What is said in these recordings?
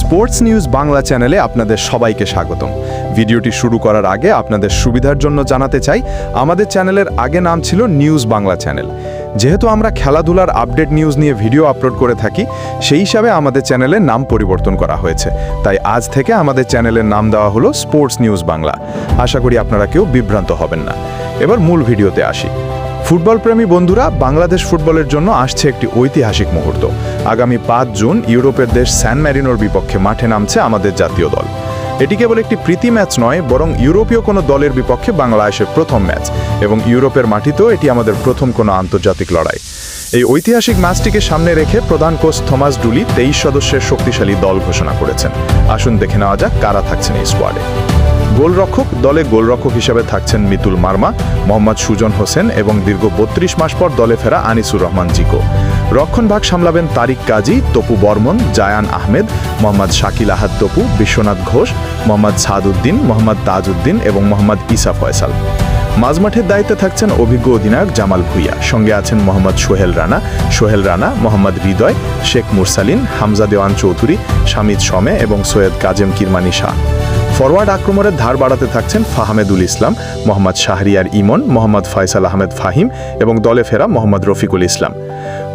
Sports news Bangla চ্যানেলে আপনাদের সবাইকে স্বাগতম। ভিডিওটি শুরু করার আগে আপনাদের সুবিধার জন্য জানাতে চাই, আমাদের চ্যানেলের আগে নাম ছিল নিউজ বাংলা চ্যানেল। যেহেতু আমরা খেলাধুলার আপডেট নিউজ নিয়ে ভিডিও আপলোড করে থাকি, সেই হিসাবে আমাদের চ্যানেলের নাম পরিবর্তন করা হয়েছে। তাই আজ থেকে আমাদের চ্যানেলের নাম দেওয়া হলো স্পোর্টস নিউজ বাংলা। আশা করি আপনারা কেউ বিভ্রান্ত হবেন না। এবার মূল ভিডিওতে আসি। ফুটবল প্রেমী বন্ধুরা, বাংলাদেশ ফুটবলের জন্য আসছে একটি ঐতিহাসিক মুহূর্ত। আগামী 5 জুন ইউরোপের দেশ স্যান ম্যারিনোর বিপক্ষে মাঠে নামছে আমাদের জাতীয় দল। এটি কেবল একটি প্রীতি ম্যাচ নয়, বরং ইউরোপীয় কোনো দলের বিপক্ষে বাংলাদেশের প্রথম ম্যাচ, এবং ইউরোপের মাটিতেও এটি আমাদের প্রথম কোনো আন্তর্জাতিক লড়াই। এই ঐতিহাসিক ম্যাচটিকে সামনে রেখে প্রধান কোচ থমাস ডুলি 23 সদস্যের শক্তিশালী দল ঘোষণা করেছেন। আসুন দেখে নেওয়া যাক কারা থাকছেন এই স্কোয়াডে। গোলরক্ষক হিসেবে থাকছেন মিতুল মার্মা, মোহাম্মদ সুজন হোসেন এবং দীর্ঘ 32 মাস পর দলে ফেরা আনিসুর রহমান জিকো। রক্ষণভাগ সামলাবেন তারিক কাজী, তপু বর্মন, জায়ান আহমেদ, মোহাম্মদ শাকিল আহাদ তপু, বিশ্বনাথ ঘোষ, মোহাম্মদ সাদউদ্দিন, মোহাম্মদ তাজউদ্দিন এবং মোহাম্মদ ইসা ফয়সাল। মাঝমাঠের দায়িত্বে থাকছেন অভিজ্ঞ অধিনায়ক জামাল ভুঁইয়া। সঙ্গে আছেন মোহাম্মদ সোহেল রানা, মোহাম্মদ হৃদয়, শেখ মুরসালিন, হামজা দেওয়ান চৌধুরী, শামিদ শমে এবং সৈয়দ কাজেম কিরমানি শাহ। ফরওয়ার্ড আক্রমণের ধার বাড়াতে থাকছেন ফাহমেদুল ইসলাম, মোহাম্মদ শাহরিয়ার ইমন, মোহাম্মদ ফয়সাল আহমেদ ফাহিম এবং দলে ফেরা মোহাম্মদ রফিকুল ইসলাম।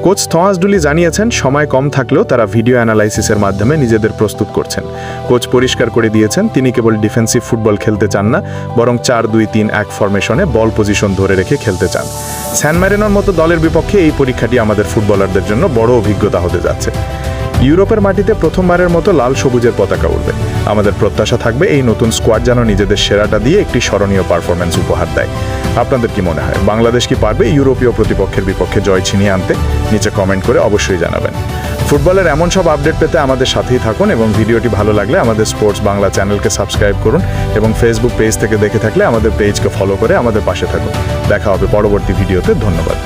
কোচ থমাস ডুলি জানিয়েছেন, সময় কম থাকলেও তারা ভিডিও অ্যানালাইসিসের মাধ্যমে নিজেদের প্রস্তুত করছেন। কোচ পরিষ্কার করে দিয়েছেন, তিনি কেবল ডিফেন্সিভ ফুটবল খেলতে চান না, বরং 4-2-3-1 ফরমেশনে বল পজিশন ধরে রেখে খেলতে চান। স্যান ম্যারিনোর মতো দলের বিপক্ষে এই পরীক্ষাটি আমাদের ফুটবলারদের জন্য বড় অভিজ্ঞতা হতে যাচ্ছে। ইউরোপের মাটিতে প্রথমবারের মতো লাল সবুজের পতাকা উড়বে। আমাদের প্রত্যাশা থাকবে এই নতুন স্কোয়াড যেন নিজেদের সেরাটা দিয়ে একটি স্মরণীয় পারফরম্যান্স উপহার দেয়। আপনাদের কি মনে হয়, বাংলাদেশ কি পারবে ইউরোপীয় প্রতিপক্ষের বিপক্ষে জয় ছিনিয়ে আনতে? নিচে কমেন্ট করে অবশ্যই জানাবেন। ফুটবলের এমন সব আপডেট পেতে আমাদের সাথেই থাকুন, এবং ভিডিওটি ভালো লাগলে আমাদের স্পোর্টস বাংলা চ্যানেলকে সাবস্ক্রাইব করুন, এবং ফেসবুক পেজ থেকে দেখে থাকলে আমাদের পেজকে ফলো করে আমাদের পাশে থাকুন। দেখা হবে পরবর্তী ভিডিওতে। ধন্যবাদ।